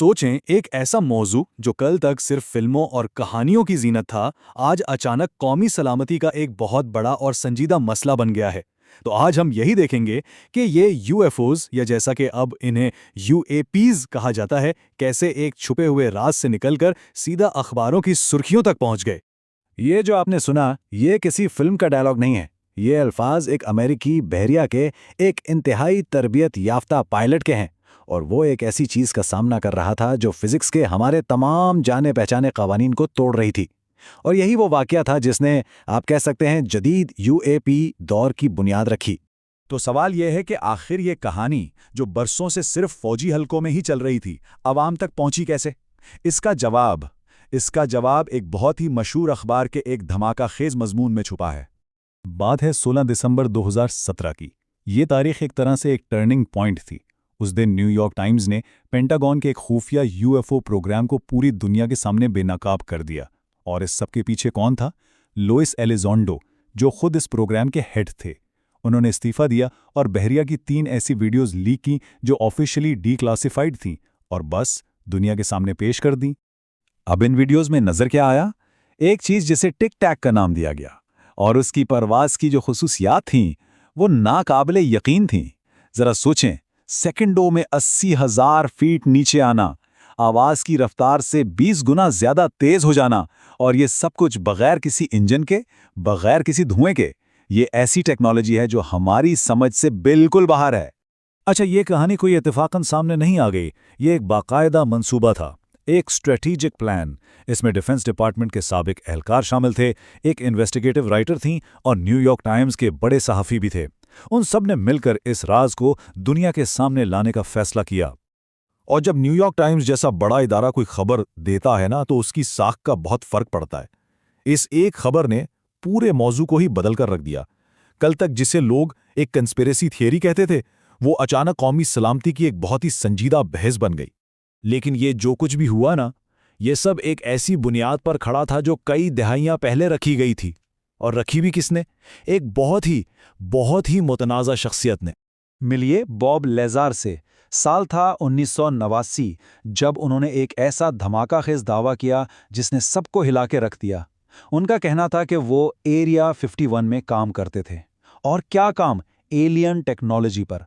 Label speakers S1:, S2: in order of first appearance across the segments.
S1: सोचें एक ऐसा मौजू जो कल तक सिर्फ फिल्मों और कहानियों की जीनत था, आज अचानक कौमी सलामती का एक बहुत बड़ा और संजीदा मसला बन गया है। तो आज हम यही देखेंगे कि ये यूएफओज या जैसा कि अब इन्हें यूएपीज कहा जाता है, कैसे एक छुपे हुए राज से निकलकर सीधा अखबारों की सुर्खियों तक पहुंच गए।
S2: ये जो आपने सुना, ये किसी फिल्म का डायलॉग नहीं है। ये अल्फाज एक अमेरिकी बहरिया के एक इंतहाई तरबियत याफ्ता पायलट के हैं, और वो एक ऐसी चीज़ का सामना कर रहा था जो फिजिक्स के हमारे तमाम जाने पहचाने कवानीन को तोड़ रही थी। और यही वो वाकया था जिसने, आप कह सकते हैं, जदीद यूएपी दौर की बुनियाद रखी।
S3: तो सवाल यह है कि आखिर ये कहानी जो बरसों से सिर्फ फौजी हलकों में ही चल रही थी, आवाम तक पहुंची कैसे? इसका जवाब एक बहुत ही मशहूर अखबार के एक धमाका खेज मजमून में छुपा है।
S1: बात है 16 दिसंबर 2017 की। ये तारीख एक तरह से एक टर्निंग पॉइंट थी। उस दिन न्यूयॉर्क टाइम्स ने पेंटागन के एक खुफिया यूएफओ प्रोग्राम को पूरी दुनिया के सामने बेनकाब कर दिया। और इस सब के पीछे कौन था? लुइस एलिजोंडो, जो खुद इस प्रोग्राम के हेड थे। उन्होंने इस्तीफा दिया और बहरिया की 3 ऐसी वीडियोज़ लीक की जो ऑफिशियली डीक्लासिफाइड थीं, और बस दुनिया के सामने पेश कर दी।
S2: अब इन वीडियोज़ में नज़र क्या आया? एक चीज़ जिसे टिक टैक का नाम दिया गया, और उसकी परवाज़ की जो खुसूसियात थीं वो नाकाबिले यकीन थीं। ज़रा सोचें, सेकंडों में 80,000 फीट नीचे आना, आवाज़ की रफ्तार से 20 गुना ज़्यादा तेज़ हो जाना, और ये सब कुछ बगैर किसी इंजन के, बगैर किसी धुएं के। ये ऐसी टेक्नोलॉजी है जो हमारी समझ से बिल्कुल बाहर है।
S4: अच्छा, ये कहानी कोई इत्तेफाकन सामने नहीं आ गई। ये एक बाकायदा मंसूबा था, एक स्ट्रेटेजिक प्लान। इसमें डिफेंस डिपार्टमेंट के साबिक एहलकार शामिल थे, एक इन्वेस्टिगेटिव राइटर थीं, और न्यूयॉर्क टाइम्स के बड़े सहाफ़ी भी थे। उन सब ने मिलकर इस राज को दुनिया के सामने लाने का फैसला किया।
S5: और जब न्यूयॉर्क टाइम्स जैसा बड़ा इदारा कोई खबर देता है ना, तो उसकी साख का बहुत फर्क पड़ता है। इस एक खबर ने पूरे मौजू को ही बदल कर रख दिया। कल तक जिसे लोग एक कंस्पिरेसी थियरी कहते थे, वो अचानक कौमी सलामती की एक बहुत ही संजीदा बहस बन गई।
S4: लेकिन ये जो कुछ भी हुआ ना, ये सब एक ऐसी बुनियाद पर खड़ा था जो कई दहाइयां पहले रखी गई थी। और रखी भी किसने? एक बहुत ही मुतनाज़ा शख्सियत ने।
S2: मिलिए बॉब लेज़ार से। साल था 1989, जब उन्होंने एक ऐसा धमाकाखेज दावा किया जिसने सबको हिला के रख दिया। उनका कहना था कि वो एरिया 51 में काम करते थे। और क्या काम? एलियन टेक्नोलॉजी पर।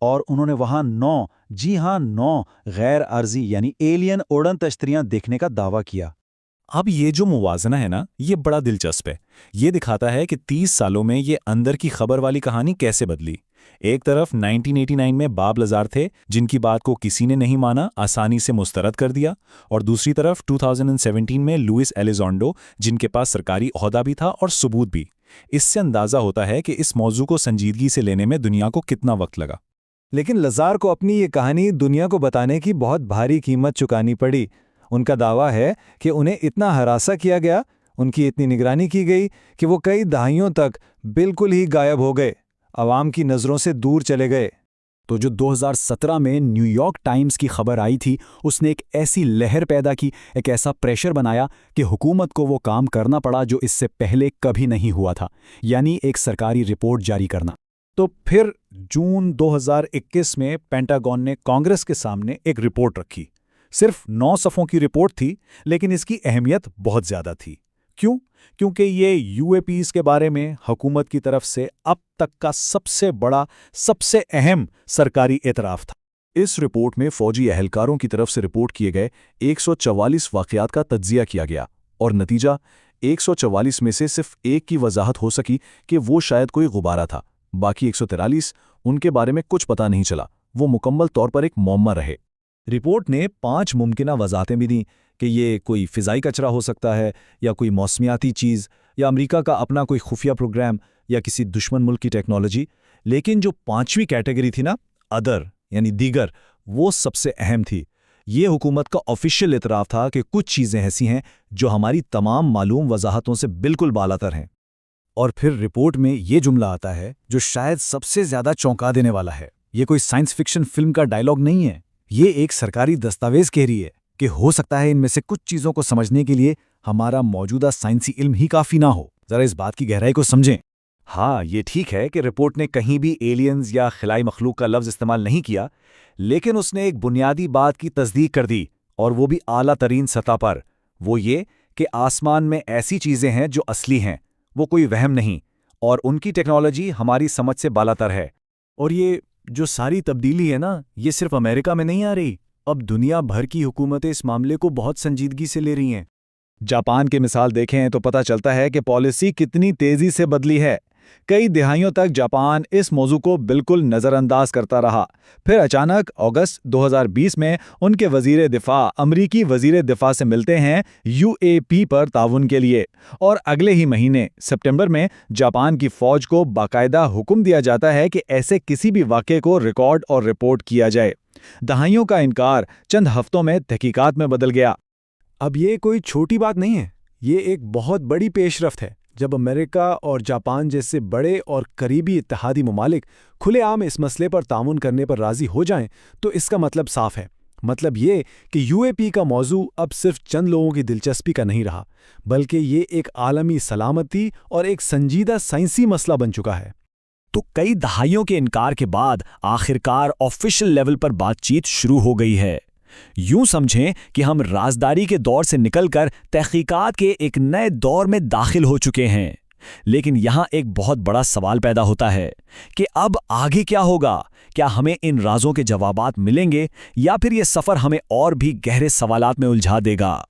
S2: और उन्होंने वहां 9 गैर अर्जी यानी एलियन उड़न तश्तरियां देखने का दावा किया।
S4: अब ये जो मुवाजना है ना, ये बड़ा दिलचस्प है। ये दिखाता है कि 30 सालों में ये अंदर की खबर वाली कहानी कैसे बदली। एक तरफ 1989 में बॉब लेज़ार थे, जिनकी बात को किसी ने नहीं माना, आसानी से मुस्तरद कर दिया। और दूसरी तरफ 2017 में लुइस एलिजोंडो, जिनके पास सरकारी ओहदा भी था और सबूत भी। इससे अंदाज़ा होता है कि इस मौजू को संजीदगी से लेने में दुनिया को कितना वक्त लगा।
S2: लेकिन लेज़ार को अपनी ये कहानी दुनिया को बताने की बहुत भारी कीमत चुकानी पड़ी। उनका दावा है कि उन्हें इतना हरासा किया गया, उनकी इतनी निगरानी की गई कि वो कई दहाइयों तक बिल्कुल ही गायब हो गए, आवाम की नज़रों से दूर चले गए।
S1: तो जो 2017 में न्यूयॉर्क टाइम्स की खबर आई थी, उसने एक ऐसी लहर पैदा की, एक ऐसा प्रेशर बनाया कि हुकूमत को वो काम करना पड़ा जो इससे पहले कभी नहीं हुआ था, यानी एक सरकारी रिपोर्ट जारी करना।
S4: तो फिर जून 2021 में पेंटागन ने कांग्रेस के सामने एक रिपोर्ट रखी। सिर्फ 9 सफ़ों की रिपोर्ट थी, लेकिन इसकी अहमियत बहुत ज़्यादा थी। क्यों? क्योंकि ये यूएपीज़ के बारे में हुकूमत की तरफ से अब तक का सबसे बड़ा, सबसे अहम सरकारी एतराफ़ था।
S5: इस रिपोर्ट में फौजी अहलकारों की तरफ से रिपोर्ट किए गए 144 वाक़यात का तज्ज़िया किया गया, और नतीजा 144 में से सिर्फ एक की वजाहत हो सकी कि वो शायद कोई गुब्बारा था। बाकी 143 उनके बारे में कुछ पता नहीं चला, वो मुकम्मल तौर पर एक मौमा रहे।
S4: रिपोर्ट ने 5 मुमकिना वजाहतें भी दी कि ये कोई फ़िज़ाई कचरा हो सकता है, या कोई मौसमियाती चीज़, या अमेरिका का अपना कोई खुफिया प्रोग्राम, या किसी दुश्मन मुल्क की टेक्नोलॉजी। लेकिन जो 5वीं कैटेगरी थी ना, अदर यानी दीगर, वो सबसे अहम थी। ये हुकूमत का ऑफिशियल इतराफ़ था कि कुछ चीज़ें ऐसी हैं जो हमारी तमाम मालूम वजाहतों से बिल्कुल बालातर हैं।
S1: और फिर रिपोर्ट में ये जुमला आता है जो शायद सबसे ज़्यादा चौंका देने वाला है। ये कोई साइंस फिक्शन फिल्म का डायलॉग नहीं है, ये एक सरकारी दस्तावेज कह रही है कि हो सकता है इनमें से कुछ चीज़ों को समझने के लिए हमारा मौजूदा साइंसी इल्म ही काफ़ी ना हो। ज़रा इस बात की गहराई को समझें।
S4: हाँ, ये ठीक है कि रिपोर्ट ने कहीं भी एलियंस या खिलाई मखलूक का लफ्ज़ इस्तेमाल नहीं किया, लेकिन उसने एक बुनियादी बात की तस्दीक कर दी
S2: اور وہ بھی اعلیٰ ترین سطح پر۔ وہ یہ کہ آسمان میں ایسی چیزیں ہیں جو اصلی ہیں، وہ کوئی وہم نہیں، اور ان کی ٹیکنالوجی ہماری سمجھ سے بالاتر ہے۔
S3: اور یہ جو ساری تبدیلی ہے نا، یہ صرف امریکہ میں نہیں آ رہی، اب دنیا بھر کی حکومتیں اس معاملے کو بہت سنجیدگی سے لے رہی ہیں۔
S2: جاپان کی مثال دیکھیں تو پتہ چلتا ہے کہ پالیسی کتنی تیزی سے بدلی ہے۔ کئی دہائیوں تک جاپان اس موضوع کو بالکل نظر انداز کرتا رہا، پھر اچانک اگست 2020 میں ان کے وزیر دفاع امریکی وزیر دفاع سے ملتے ہیں UAP پر تعاون کے لیے، اور اگلے ہی مہینے سپٹمبر میں جاپان کی فوج کو باقاعدہ حکم دیا جاتا ہے کہ ایسے کسی بھی واقعے کو ریکارڈ اور رپورٹ کیا جائے۔ دہائیوں کا انکار چند ہفتوں میں تحقیقات میں بدل گیا۔
S3: اب یہ کوئی چھوٹی بات نہیں ہے، یہ ایک بہت بڑی پیش رفت ہے۔ جب امریکہ اور جاپان جیسے بڑے اور قریبی اتحادی ممالک کھلے عام اس مسئلے پر تعاون کرنے پر راضی ہو جائیں تو اس کا مطلب صاف ہے۔ مطلب یہ کہ UAP کا موضوع اب صرف چند لوگوں کی دلچسپی کا نہیں رہا، بلکہ یہ ایک عالمی سلامتی اور ایک سنجیدہ سائنسی مسئلہ بن چکا ہے۔
S6: تو کئی دہائیوں کے انکار کے بعد آخرکار آفیشل لیول پر بات چیت شروع ہو گئی ہے۔ یوں سمجھیں کہ ہم رازداری کے دور سے نکل کر تحقیقات کے ایک نئے دور میں داخل ہو چکے ہیں۔ لیکن یہاں ایک بہت بڑا سوال پیدا ہوتا ہے کہ اب آگے کیا ہوگا؟ کیا ہمیں ان رازوں کے جوابات ملیں گے یا پھر یہ سفر ہمیں اور بھی گہرے سوالات میں الجھا دے گا؟